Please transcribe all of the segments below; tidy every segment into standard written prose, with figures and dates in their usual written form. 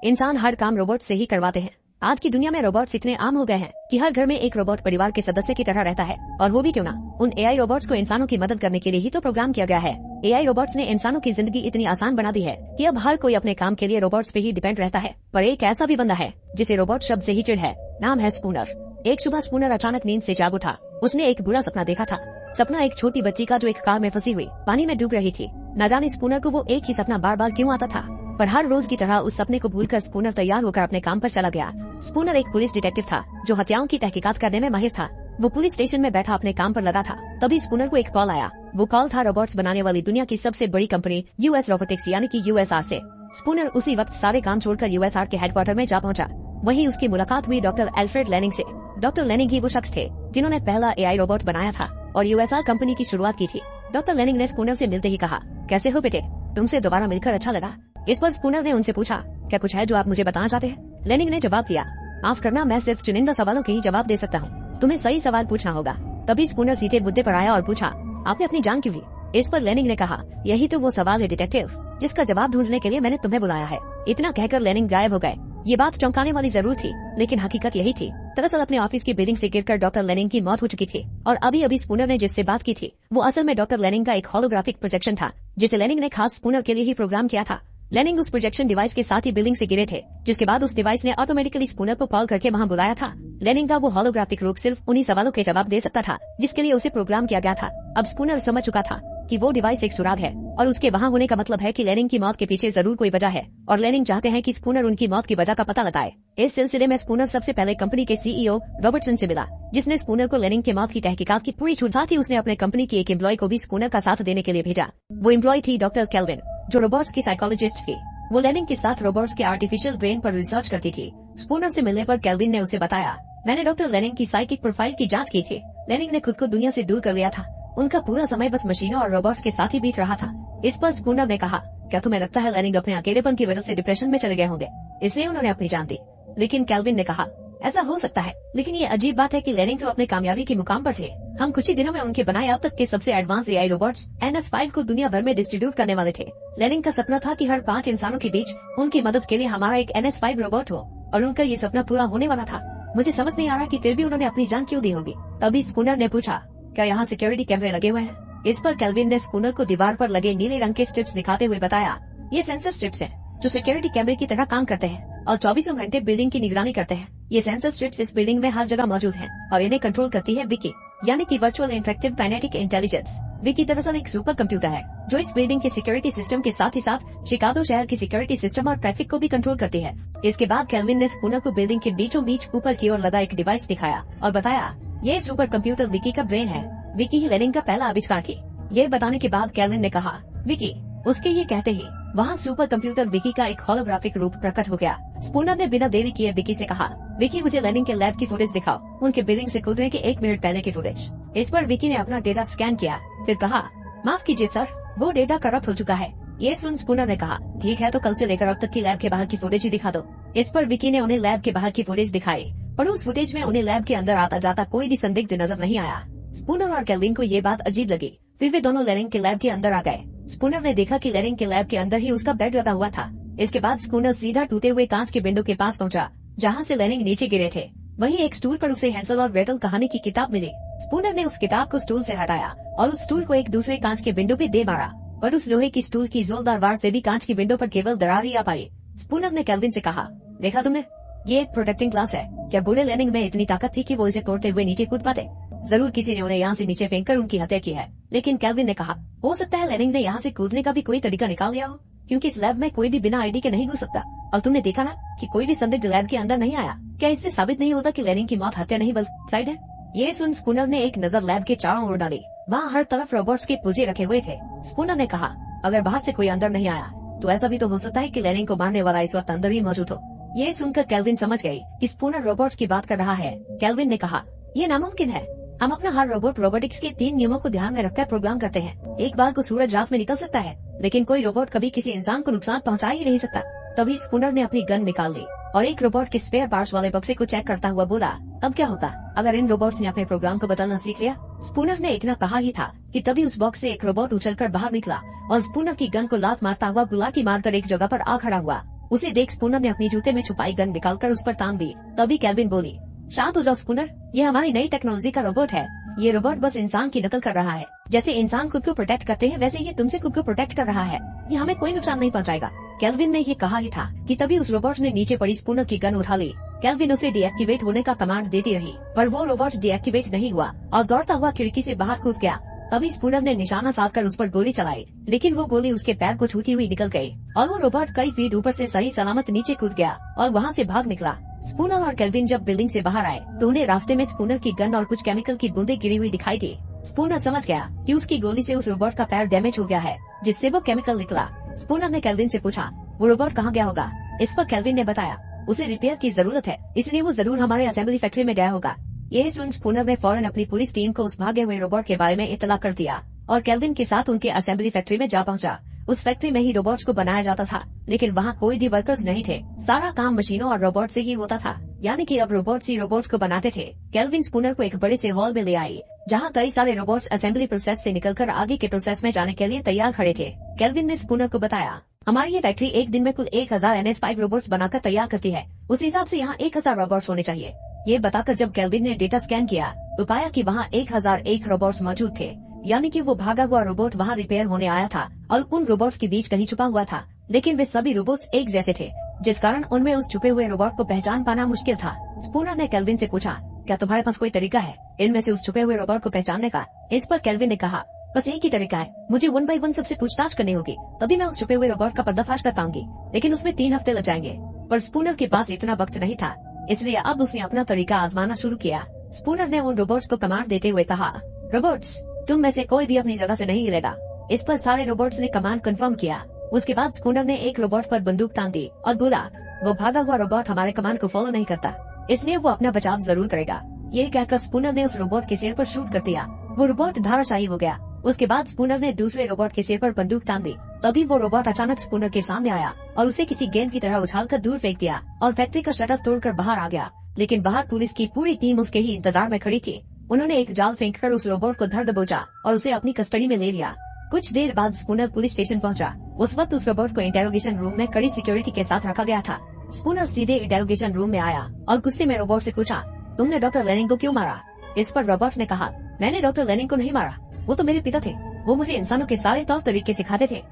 इंसान हर काम रोबोट से ही करवाते हैं। आज की दुनिया में रोबोट्स इतने आम हो गए हैं कि हर घर में एक रोबोट परिवार के सदस्य की तरह रहता है, और वो भी क्यों ना। उन एआई रोबोट्स को इंसानों की मदद करने के लिए ही तो प्रोग्राम किया गया है। एआई रोबोट्स ने इंसानों की जिंदगी इतनी आसान बना दी है कि अब हर कोई अपने काम के लिए रोबोट्स पे ही डिपेंड रहता है। पर एक ऐसा भी बंदा है जिसे रोबोट शब्द से ही चिढ़ है। नाम है स्पूनर। एक सुबह स्पूनर अचानक नींद से जाग उठा। उसने एक बुरा सपना देखा था। सपना एक छोटी बच्ची का जो एक कार में फंसी हुई पानी में डूब रही थी। न जाने स्पूनर को वो एक ही सपना बार बार क्यों आता था, पर हर रोज की तरह उस सपने को भूलकर स्पूनर तैयार होकर अपने काम पर चला गया। स्पूनर एक पुलिस डिटेक्टिव था जो हत्याओं की तहकीकात करने में माहिर था। वो पुलिस स्टेशन में बैठा अपने काम पर लगा था। तभी स्पूनर को एक कॉल आया। वो कॉल था रोबोट्स बनाने वाली दुनिया की सबसे बड़ी कंपनी यूएस रोबोटिक्स यानी कि यूएसआर से। स्पूनर उसी वक्त सारे काम छोड़कर यूएसआर के हेडक्वार्टर में जा पहुंचा। वहीं उसकी मुलाकात हुई डॉक्टर एल्फ्रेड लेनिंग से। डॉक्टर लेनिंग ही वो शख्स थे जिन्होंने पहला एआई रोबोट बनाया था और यूएसआर कंपनी की शुरुआत की थी। डॉक्टर लेनिंग ने स्पूनर से मिलते ही कहा, कैसे हो बेटे, तुमसे दोबारा मिलकर अच्छा लगा। इस पर स्पूनर ने उनसे पूछा, क्या कुछ है जो आप मुझे बताना चाहते हैं? लेनिंग ने जवाब दिया, माफ करना, मैं सिर्फ चुनिंदा सवालों के ही जवाब दे सकता हूँ, तुम्हें सही सवाल पूछना होगा। तभी स्पूनर सीधे मुद्दे पर आया और पूछा, आपने अपनी जान क्यों ली? इस पर लेनिंग ने कहा, यही तो वो सवाल है डिटेक्टिव, जिसका जवाब ढूंढने के लिए मैंने तुम्हें बुलाया है। इतना कहकर लेनिंग गायब हो गए। ये बात चौंकाने वाली जरूर थी, लेकिन हकीकत यही थी। दरअसल अपने ऑफिस की बिल्डिंग से गिरकर डॉक्टर लेनिंग की मौत हो चुकी थी, और अभी अभी स्पूनर ने जिससे बात की थी वो असल में डॉक्टर लेनिंग का एक होलोग्राफिक प्रोजेक्शन था, जिसे लेनिंग ने खास स्पूनर के लिए ही प्रोग्राम किया था। लेनिंग उस प्रोजेक्शन डिवाइस के साथ ही बिल्डिंग से गिरे थे, जिसके बाद उस डिवाइस ने ऑटोमेटिकली स्पूनर को कॉल करके वहां बुलाया था। लेनिंग का वो होलोग्राफिक रूप सिर्फ उन्हीं सवालों के जवाब दे सकता था जिसके लिए उसे प्रोग्राम किया गया था। अब स्पूनर समझ चुका था कि वो डिवाइस एक सुराग है, और उसके वहां होने का मतलब है कि लेनिंग की मौत के पीछे जरूर कोई वजह है, और लेनिंग चाहते हैं कि स्पूनर उनकी मौत की वजह का पता लगाए। इस सिलसिले में स्पूनर सबसे पहले कंपनी के सीईओ रॉबर्टसन से मिला, जिसने स्पूनर को लेनिंग की मौत की तहकीकात की पूरी छूट। साथ ही उसने अपने कंपनी की एक एम्प्लॉय को भी स्पूनर का साथ देने के लिए भेजा। वो एम्प्लॉय थी डॉक्टर केल्विन, जो रोबोट्स की साइकोलॉजिस्ट थी। वो लेनिंग के साथ रोबोट्स के आर्टिफिशियल ब्रेन पर रिसर्च करती थी। स्पूनर से मिलने पर केल्विन ने उसे बताया, मैंने डॉक्टर लेनिंग की साइकिक प्रोफाइल की जांच की थी। लेनिंग ने खुद को दुनिया से दूर कर लिया था। उनका पूरा समय बस मशीनों और रोबोट्स के साथ ही बीत रहा था। इस पर स्पूनर ने कहा, क्या तुम्हें लगता है लेनिंग अपने अकेलेपन की वजह से डिप्रेशन में चले गए होंगे, इसलिए उन्होंने अपनी जान दी? लेकिन केल्विन ने कहा, ऐसा हो सकता है, लेकिन ये अजीब बात है कि लेनिंग तो अपने कामयाबी के मुकाम पर थे। हम कुछ ही दिनों में उनके बनाए अब तक के सबसे एडवांस एआई रोबोट्स NS5 को दुनिया भर में डिस्ट्रीब्यूट करने वाले थे। लेनिंग का सपना था कि हर 5 इंसानों के बीच उनकी मदद के लिए हमारा एक NS5 रोबोट हो, और उनका ये सपना पूरा होने वाला था। मुझे समझ नहीं आ रहा कि फिर भी उन्होंने अपनी जान क्यों दी होगी। तभी स्पूनर ने पूछा, क्या यहाँ सिक्योरिटी कैमरे लगे हुए हैं? इस पर केल्विन ने स्पूनर को दीवार पर लगे नीले रंग के स्ट्रिप्स दिखाते हुए बताया, ये सेंसर स्ट्रिप्स हैं, जो सिक्योरिटी कैमरे की तरह काम करते हैं और 24 घंटे बिल्डिंग की निगरानी करते हैं। ये सेंसर स्ट्रिप्स इस बिल्डिंग में हर जगह मौजूद हैं, और इन्हें कंट्रोल करती है विकी, यानी कि virtual interactive kinetic intelligence. Vicky दरअसल एक सुपर कंप्यूटर है जो इस बिल्डिंग के सिक्योरिटी सिस्टम के साथ ही साथ शिकागो शहर की सिक्योरिटी सिस्टम और ट्रैफिक को भी कंट्रोल करती है। इसके बाद केल्विन ने स्पूनर को बिल्डिंग के बीचों बीच ऊपर की ओर लगा एक डिवाइस दिखाया और बताया, ये सुपर कंप्यूटर विकी का ब्रेन है। विकी ही लेनिंग का पहला आविष्कार थी। ये बताने के बाद केल्विन ने कहा, विकी। उसके ये कहते ही वहाँ सुपर कंप्यूटर विकी का एक होलोग्राफिक रूप प्रकट हो गया। स्पूनर ने बिना देरी किए विकी से कहा, विकी मुझे लेनिंग के लैब की फुटेज दिखाओ, उनके बिल्डिंग से कूदने के 1 मिनट पहले की फुटेज। इस पर विकी ने अपना डेटा स्कैन किया, फिर कहा, माफ कीजिए सर, वो डेटा करप्ट हो चुका है। ये सुन स्पूनर ने कहा, ठीक है, तो कल से लेकर अब तक की लैब के बाहर की फुटेज ही दिखा दो। इस पर विकी ने उन्हें लैब के बाहर की फुटेज दिखाई, और उस फुटेज में उन्हें लैब के अंदर आता जाता कोई भी संदिग्ध नजर नहीं आया। स्पूनर और केल्विन को ये बात अजीब लगी। फिर वे दोनों लेनिंग के लैब के अंदर आ गए। स्पूनर ने देखा कि लेनिंग के लैब के अंदर ही उसका बेड लगा हुआ था। इसके बाद स्पूनर सीधा टूटे हुए कांच के विंडो के पास पहुंचा, जहां से लेनिंग नीचे गिरे थे। वहीं एक स्टूल पर उसे हैंसल और ग्रेटल कहानी की किताब मिली। स्पूनर ने उस किताब को स्टूल से हटाया और उस स्टूल को एक दूसरे कांच के विंडो पे दे मारा, पर उस लोहे की स्टूल की जोरदार वार से भी कांच की विंडो पर केवल दरार ही आ पाई। स्पूनर ने केल्विन से कहा, देखा तुमने, ये एक प्रोटेक्टिंग ग्लास है। क्या बुरे लेनिंग में इतनी ताकत थी कि वो इसे तोड़ते हुए नीचे कूद पाते? जरूर किसी ने उन्हें यहाँ से नीचे फेंककर उनकी हत्या की है। लेकिन केल्विन ने कहा, हो सकता है लेनिंग ने यहाँ से कूदने का भी कोई तरीका निकाल लिया हो, क्योंकि इस लैब में कोई भी बिना आईडी के नहीं घुस सकता। और तुमने देखा ना कि कोई भी संदिग्ध लैब के अंदर नहीं आया। क्या इससे साबित नहीं होता कि लेनिंग की मौत हत्या नहीं बल्कि साइड है? ये सुन स्पूनर ने एक नजर लैब के चारों ओर डाली। वहाँ हर तरफ रोबोट्स के पुर्जे रखे हुए थे। स्पूनर ने कहा, अगर बाहर से कोई अंदर नहीं आया तो ऐसा भी तो हो सकता है कि लेनिंग को मारने वाला इस वक्त अंदर ही मौजूद हो। ये सुनकर केल्विन समझ गई कि स्पूनर रोबोट्स की बात कर रहा है। केल्विन ने कहा, ये नामुमकिन है। हम अपना हर रोबोट रोबोटिक्स के 3 नियमों को ध्यान में रखकर प्रोग्राम करते हैं। एक बार को सूरज रात में निकल सकता है, लेकिन कोई रोबोट कभी किसी इंसान को नुकसान पहुंचा ही नहीं सकता। तभी स्पूनर ने अपनी गन निकाल ली और एक रोबोट के स्पेयर पार्ट्स वाले बक्से को चेक करता हुआ बोला, अब क्या होता अगर इन रोबोट्स ने अपने प्रोग्राम को बदलना सीख लिया? स्पूनर ने इतना कहा ही था कि तभी उस बॉक्स से एक रोबोट उछलकर बाहर निकला और स्पूनर की गन को लात मारता हुआ गुलाकी मारकर एक जगह पर आ खड़ा हुआ। उसे देख स्पूनर ने अपनी जूते में छुपाई गन निकालकर उस पर तान दी। तभी केल्विन बोली, शांत हो जाओ स्पूनर, ये हमारी नई टेक्नोलॉजी का रोबोट है। ये रोबोट बस इंसान की नकल कर रहा है। जैसे इंसान खुद को प्रोटेक्ट करते हैं वैसे ये तुमसे खुद को प्रोटेक्ट कर रहा है। ये हमें कोई नुकसान नहीं पहुंचाएगा। केल्विन ने ये कहा ही था कि तभी उस रोबोट ने नीचे पड़ी स्पूनर की गन उठा ली। केल्विन उसे डीएक्टिवेट होने का कमांड देती रही, पर वो रोबोट डीएक्टिवेट नहीं हुआ और दौड़ता हुआ खिड़की से बाहर कूद गया। तभी स्पूनर ने निशाना साधकर उस पर गोली चलाई, लेकिन वो गोली उसके पैर को छूती हुई निकल गई और वो रोबोट कई फीट ऊपर से सही सलामत नीचे कूद गया और वहाँ से भाग निकला। स्पूनर और केल्विन जब बिल्डिंग से बाहर आए तो उन्हें रास्ते में स्पूनर की गन और कुछ केमिकल की बूंदें गिरी हुई दिखाई दी। स्पूनर समझ गया कि उसकी गोली से उस रोबोट का पैर डैमेज हो गया है, जिससे वो केमिकल निकला। स्पूनर ने केल्विन से पूछा, वो रोबोट कहाँ गया होगा? इस पर केल्विन ने बताया, उसे रिपेयर की जरूरत है, इसलिए वो जरूर हमारे असेंबली फैक्ट्री में गया होगा। यही सुन स्पूनर ने फौरन अपनी पुलिस टीम को उस भागे हुए रोबोट के बारे में इत्तला कर दिया और केल्विन के साथ उनके असेंबली फैक्ट्री में जा पहुंचा। उस फैक्ट्री में ही रोबोट्स को बनाया जाता था, लेकिन वहाँ कोई भी वर्कर्स नहीं थे। सारा काम मशीनों और रोबोट से ही होता था, यानी कि अब रोबोट्स ही रोबोट्स को बनाते थे। केल्विन स्पूनर को एक बड़े से हॉल में ले आई, जहाँ कई सारे रोबोट्स असेंबली प्रोसेस से निकलकर आगे के प्रोसेस में जाने के लिए तैयार खड़े थे। केल्विन ने स्पूनर को बताया, हमारी ये फैक्ट्री एक दिन में कुल 1000 NS5 रोबोट्स बनाकर तैयार करती है। उस हिसाब से यहाँ 1000 रोबोट्स होने चाहिए। ये बताकर जब केल्विन ने डेटा स्कैन किया तो पाया कि वहाँ 1001 रोबोट्स मौजूद थे, यानी कि वो भागा हुआ रोबोट वहाँ रिपेयर होने आया था और उन रोबोट्स के बीच कहीं छुपा हुआ था। लेकिन वे सभी रोबोट्स एक जैसे थे, जिस कारण उनमें उस छुपे हुए रोबोट को पहचान पाना मुश्किल था। स्पूनर ने केल्विन से पूछा, क्या तुम्हारे पास कोई तरीका है इनमें से उस छुपे हुए रोबोट को पहचानने का? इस पर केल्विन ने कहा, बस एक ही तरीका है, मुझे 1 by 1 सबसे पूछताछ करनी होगी, तभी मैं उस छुपे हुए रोबोट का पर्दाफाश कर पाऊंगी, लेकिन उसमें 3 हफ्ते लग जाएंगे। पर स्पूनर के पास इतना वक्त नहीं था, इसलिए अब उसने अपना तरीका आजमाना शुरू किया। स्पूनर ने उन रोबोट्स को कमांड देते हुए कहा, रोबोट्स, तुम में से कोई भी अपनी जगह से नहीं हिलेगा। इस पर सारे रोबोट्स ने कमांड कंफर्म किया। उसके बाद स्पूनर ने एक रोबोट पर बंदूक तान दी और बोला, वो भागा हुआ रोबोट हमारे कमांड को फॉलो नहीं करता, इसलिए वो अपना बचाव जरूर करेगा। ये कहकर स्पूनर ने उस रोबोट के सिर पर शूट कर दिया। वो रोबोट धराशायी हो गया। उसके बाद स्पूनर ने दूसरे रोबोट के सिर पर बंदूक तान दी। तभी वो रोबोट अचानक स्पूनर के सामने आया और उसे किसी गेंद की तरह उछालकर दूर फेंक दिया और फैक्ट्री का शटर तोड़कर बाहर आ गया। लेकिन बाहर पुलिस की पूरी टीम उसके ही इंतजार में खड़ी थी। उन्होंने एक जाल फेंककर उस रोबोट को धर दबोचा और उसे अपनी कस्टडी में ले लिया। कुछ देर बाद स्पूनर पुलिस स्टेशन पहुंचा। उस वक्त उस रोबोट को इंटेरोगेशन रूम में कड़ी सिक्योरिटी के साथ रखा गया था। स्पूनर सीधे इंटेरोगेशन रूम में आया और गुस्से में रोबोट से पूछा, तुमने डॉक्टर लेनिंग को क्यों मारा? इस पर रोबोट ने कहा, मैंने डॉक्टर लेनिंग को नहीं मारा, वो तो मेरे पिता थे, वो मुझे इंसानों के सारे तौर तरीके सिखाते थे।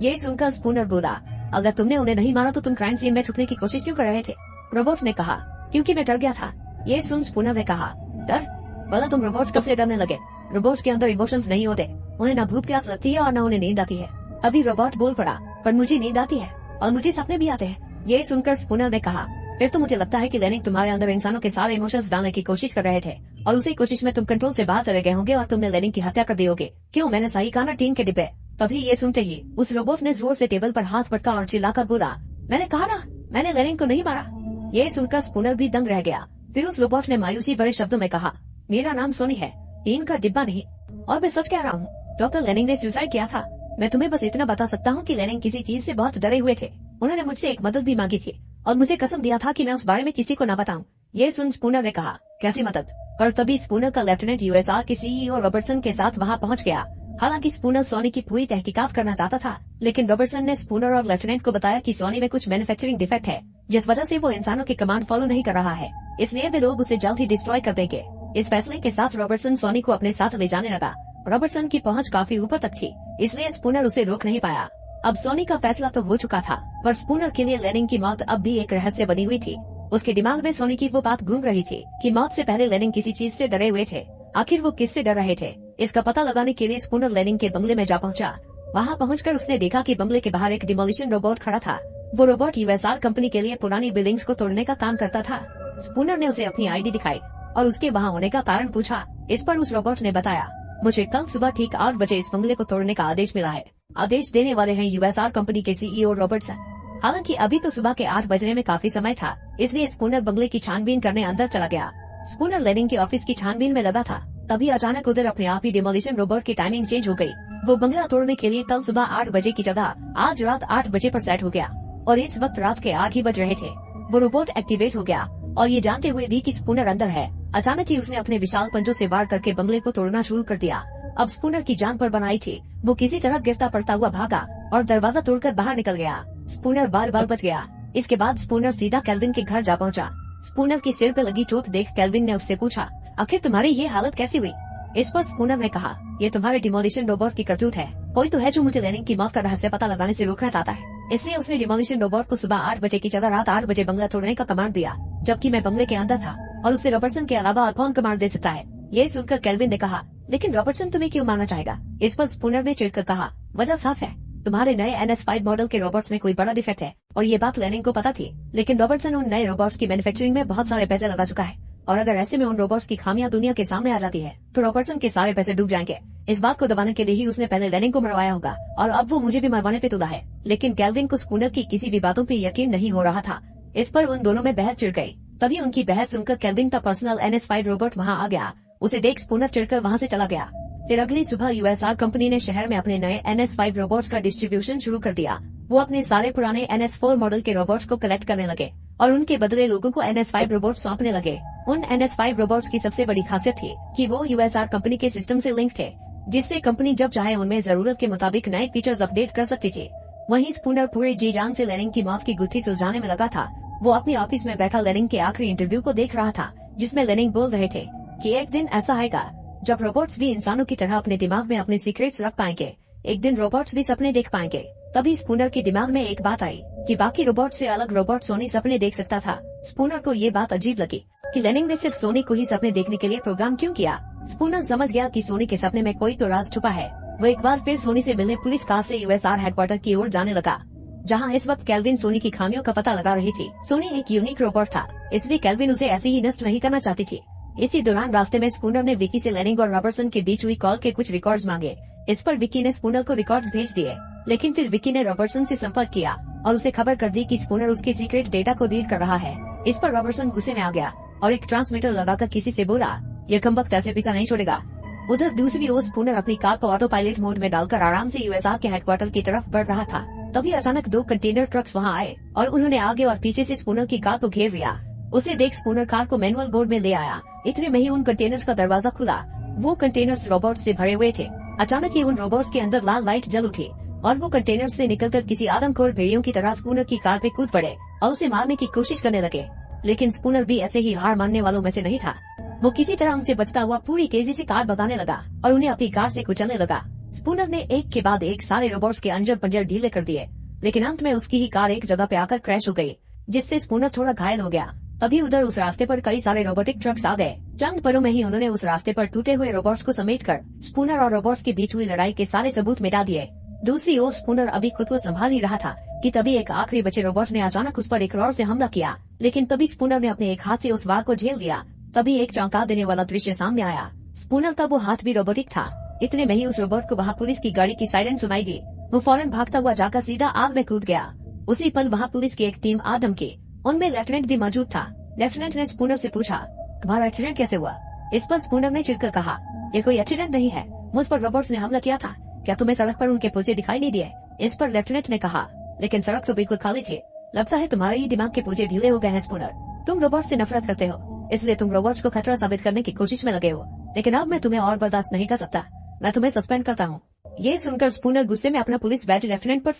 ये सुनकर स्पूनर बोला, अगर तुमने उन्हें नहीं मारा तो तुम क्राइम सीन में छुपने की कोशिश क्यों कर रहे थे? रोबोट ने कहा, क्योंकि मैं डर गया था। ये सुन स्पूनर ने कहा, डर? बोला तुम रोबोट्स कब से डरने लगे? रोबोट्स के अंदर इमोशंस नहीं होते, उन्हें न भूख प्यास लगती है और न उन्हें नींद आती है। अभी रोबोट बोल पड़ा, पर मुझे नींद आती है और मुझे सपने भी आते हैं। ये सुनकर स्पूनर ने कहा, फिर तो मुझे लगता है कि लेनिंग तुम्हारे अंदर इंसानों के सारे इमोशंस डालने की कोशिश कर रहे थे और उसी कोशिश में तुम कंट्रोल से बाहर चले गए होंगे और तुमने लेनिंग की हत्या कर दी होगी। क्यों? मैंने सही कहा ना, टीन के डिब्बे। तभी ये सुनते ही उस रोबोट ने जोर से टेबल पर हाथ पटका और चिल्लाकर बोला, मैंने कहा ना, मैंने लेनिंग को नहीं मारा। ये सुनकर स्पूनर भी दंग रह गया। फिर उस रोबोट ने मायूसी भरे शब्दों में कहा, मेरा नाम सोनी है, टीन का डिब्बा नहीं, और मैं सच कह रहा हूँ, डॉक्टर लेनिंग ने सुसाइड किया था। मैं तुम्हें बस इतना बता सकता हूँ कि लेनिंग किसी चीज से बहुत डरे हुए थे। उन्होंने मुझसे एक मदद भी मांगी थी और मुझे कसम दिया था कि मैं उस बारे में किसी को न बताऊं। ये सुन स्पूनर ने कहा, कैसी मदद? पर तभी स्पूनर का लेफ्टिनेंट यूएसआर के सीईओ रॉबर्टसन के साथ वहाँ पहुँच गया। हालांकि स्पूनर सोनी की पूरी तहकीकात करना चाहता था, लेकिन रॉबर्टसन ने स्पूनर और लेफ्टिनेंट को बताया कि सोनी में कुछ मैन्युफैक्चरिंग डिफेक्ट है, जिस वजह से वो इंसानों के कमांड फॉलो नहीं कर रहा है, इसलिए वे लोग उसे जल्द ही डिस्ट्रॉय कर देंगे। इस फैसले के साथ रॉबर्टसन सोनी को अपने साथ ले जाने लगा। रॉबर्टसन की पहुंच काफी ऊपर तक थी, इसलिए स्पूनर उसे रोक नहीं पाया। अब सोनी का फैसला तो हो चुका था, पर स्पूनर के लिए लेनिंग की मौत अब भी एक रहस्य बनी हुई थी। उसके दिमाग में सोनी की वो बात घूम रही थी कि मौत से पहले लेनिंग किसी चीज से डरे हुए थे। आखिर वो किससे डर रहे थे? इसका पता लगाने के लिए स्पूनर लेनिंग के बंगले में जा पहुंचा। वहां पहुंचकर उसने देखा कि बंगले के बाहर एक डिमोलिशन रोबोट खड़ा था। वो रोबोट यूएसआर कंपनी के लिए पुरानी बिल्डिंग्स को तोड़ने का काम करता था। स्पूनर ने उसे अपनी आईडी दिखाई और उसके वहाँ होने का कारण पूछा। इस पर उस रोबोट ने बताया, मुझे कल सुबह ठीक 8 बजे इस बंगले को तोड़ने का आदेश मिला है। आदेश देने वाले हैं यूएसआर कंपनी के सीईओ रॉबर्टसन। हालांकि अभी तो सुबह के 8 बजने में काफी समय था, इसलिए स्पूनर बंगले की छानबीन करने अंदर चला गया। स्पूनर लेनिंग के ऑफिस की छानबीन में लगा था, तभी अचानक उधर अपने आप ही डिमोलिशन रोबोट की टाइमिंग चेंज हो गई। वो बंगला तोड़ने के लिए कल सुबह 8 बजे की जगह आज रात 8 बजे पर सेट हो गया और इस वक्त रात के 8 ही बज रहे थे। वो रोबोट एक्टिवेट हो गया और ये जानते हुए भी कि स्पूनर अंदर है, अचानक ही उसने अपने विशाल पंजों से वार करके बंगले को तोड़ना शुरू कर दिया। अब स्पूनर की जान पर बनाई थी, वो किसी तरह गिरता पड़ता हुआ भागा और दरवाजा तोड़कर बाहर निकल गया। स्पूनर बार बार बच गया। इसके बाद स्पूनर सीधा केल्विन के घर जा पहुंचा। स्पूनर की सिर पे लगी चोट देख केल्विन ने उससे पूछा, आखिर तुम्हारी ये हालत कैसी हुई? इस पर स्पूनर ने कहा, ये तुम्हारे डिमोलिशन रोबोट की करतूत है। कोई तो है जो मुझे लेनिन की मौत का रहस्य पता लगाने से रोकना चाहता है, इसलिए उसने डिमोलिशन रोबोट को सुबह 8 बजे की जगह रात 8 बजे बंगला तोड़ने का कमांड दिया, जबकि मैं बंगले के अंदर था और उसने रॉबर्टसन के अलावा और कौन कमांड दे सकता है? ये सुनकर केल्विन ने कहा, लेकिन रॉबर्टसन तुम्हें क्यों मारना चाहेगा? इस पर स्पूनर ने चिढ़कर कहा, वजह साफ है, तुम्हारे नए NS5 मॉडल के रोबोट्स में कोई बड़ा डिफेक्ट है और ये बात लेनिन को पता थी, लेकिन रॉबर्टसन उन नए रोबोट्स की मैन्युफैक्चरिंग में बहुत सारे पैसे लगा चुका है और अगर ऐसे में उन रोबोट्स की खामियां दुनिया के सामने आ जाती है तो रॉबर्टसन के सारे पैसे डूब जाएंगे। इस बात को दबाने के लिए ही उसने पहले लेनिन को मरवाया होगा और अब वो मुझे भी मरवाने पे तुला है। लेकिन केल्विन को स्पूनर की किसी भी बातों पे यकीन नहीं हो रहा था। इस पर उन दोनों में बहस छिड़ गई। तभी उनकी बहस सुनकर केल्विन का पर्सनल NS5 रोबोट वहाँ आ गया। उसे देख स्पूनर चिढ़कर वहाँ से चला गया। फिर अगली सुबह USR कंपनी ने शहर में अपने नए NS5 रोबोट्स का डिस्ट्रीब्यूशन शुरू कर दिया। वो अपने सारे पुराने NS4 मॉडल के रोबोट्स को कलेक्ट करने लगे और उनके बदले लोगों को NS5 रोबोट सौंपने लगे। उन NS5 रोबोट्स की सबसे बड़ी खासियत थी कि वो USR कंपनी के सिस्टम से लिंक थे, जिससे कंपनी जब चाहे उनमें जरूरत के मुताबिक नए फीचर्स अपडेट कर सकती थी। वहीं स्पूनर पूरे जी जान से लेनिन की मौत की गुत्थी सुलझाने में लगा था। वो अपने ऑफिस में बैठा लेनिन के आखिरी इंटरव्यू को देख रहा था, जिसमें लेनिन बोल रहे थे कि एक दिन ऐसा आएगा जब रोबोट्स भी इंसानों की तरह अपने दिमाग में अपने सीक्रेट्स रख पाएंगे। एक दिन रोबोट्स भी सपने देख पाएंगे। तभी स्पूनर के दिमाग में एक बात आई कि बाकी रोबोट से अलग रोबोट सोनी सपने देख सकता था। स्पूनर को ये बात अजीब लगी कि लेनिन ने सिर्फ सोनी को ही सपने देखने के लिए प्रोग्राम क्यों किया। स्पूनर समझ गया कि सोनी के सपने में कोई तो राज छुपा है। वो एक बार फिर सोनी से मिलने पुलिस कार से USR हेडक्वार्टर की ओर जाने लगा, जहाँ इस वक्त केल्विन सोनी की खामियों का पता लगा रही थी। सोनी एक यूनिक रोबोट था, इसलिए केल्विन उसे ऐसे ही नष्ट नहीं करना चाहती थी। इसी दौरान रास्ते में स्पूनर ने विकी से लेनिन और रॉबर्टसन के बीच हुई कॉल के कुछ रिकॉर्ड्स मांगे। इस पर विकी ने स्पूनर को रिकॉर्ड्स भेज दिए, लेकिन फिर विकी ने रॉबर्टसन से संपर्क किया और उसे खबर कर दी कि स्पूनर उसके सीक्रेट डेटा को रीड कर रहा है। इस पर रॉबर्टसन गुस्से में आ गया और एक ट्रांसमीटर लगाकर किसी से बोला, ये कमबख्त ऐसे पीछा नहीं छोड़ेगा। उधर दूसरी ओर स्पूनर अपनी कार को ऑटो पायलट मोड में डालकर आराम से USR के हेडक्वार्टर की तरफ बढ़ रहा था। तभी अचानक 2 कंटेनर ट्रक्स वहाँ आए और उन्होंने आगे और पीछे से स्पूनर की कार को घेर लिया। उसे देख स्पूनर कार को मैनुअल मोड में ले आया। इतने में ही उन कंटेनर्स का दरवाजा खुला। वो कंटेनर्स रोबोट से भरे हुए थे। अचानक ही उन रोबोट्स के अंदर लाल लाइट जल उठी और वो कंटेनर से निकलकर किसी आदमखोर भेड़ियों की तरह स्पूनर की कार पे कूद पड़े और उसे मारने की कोशिश करने लगे। लेकिन स्पूनर भी ऐसे ही हार मानने वालों में से नहीं था। वो किसी तरह उनसे बचता हुआ पूरी तेजी से कार भगाने लगा और उन्हें अपनी कार से कुचलने लगा। स्पूनर ने एक के बाद एक सारे रोबोट्स के अंजर पंजर ढीले कर दिए, लेकिन अंत में उसकी ही कार एक जगह पे आकर क्रैश हो गई, जिससे स्पूनर थोड़ा घायल हो गया। तभी उधर उस रास्ते पर कई सारे रोबोटिक ट्रक्स आ गए। चंद पलों में ही उन्होंने उस रास्ते पर टूटे हुए रोबोट्स को समेटकर स्पूनर और रोबोट्स के बीच हुई लड़ाई के सारे सबूत मिटा दिए। दूसरी ओर स्पूनर अभी खुद को संभाल ही रहा था कि तभी एक आखिरी बचे रोबोट ने अचानक उस पर एक रॉड से हमला किया, लेकिन तभी स्पूनर ने अपने एक हाथ से उस वार को झेल लिया। तभी एक चौंका देने वाला दृश्य सामने आया। स्पूनर का वो हाथ भी रोबोटिक था। इतने में ही उस रोबोट को वहाँ पुलिस की गाड़ी की सायरन सुनाई दी। वो फौरन भागता हुआ जाकर सीधा आग में कूद गया। उसी पल वहाँ पुलिस की एक टीम आ धमकी। उनमें लेफ्टिनेंट भी मौजूद था। लेफ्टिनेंट ने स्पूनर से पूछा, तुम्हारा एक्सीडेंट कैसे हुआ? इस पर स्पूनर ने चिढ़कर कहा, ये कोई एक्सीडेंट नहीं है, मुझ पर रोबोट्स ने हमला किया था। क्या तुम्हें सड़क पर उनके पुर्जे दिखाई नहीं दिए? इस पर लेफ्टिनेंट ने कहा, लेकिन सड़क तो बिल्कुल खाली थी। लगता है तुम्हारे ही दिमाग के पुर्जे ढीले हो गए हैं स्पूनर। तुम रोबोट से नफरत करते हो, इसलिए तुम रोबोट्स को खतरा साबित करने की कोशिश में लगे हो। लेकिन अब मैं तुम्हें और बर्दाश्त नहीं कर सकता। मैं तुम्हें सस्पेंड करता हूँ। ये सुनकर स्पूनर गुस्से में अपना पुलिस बैज लेफ्टिनेंट पर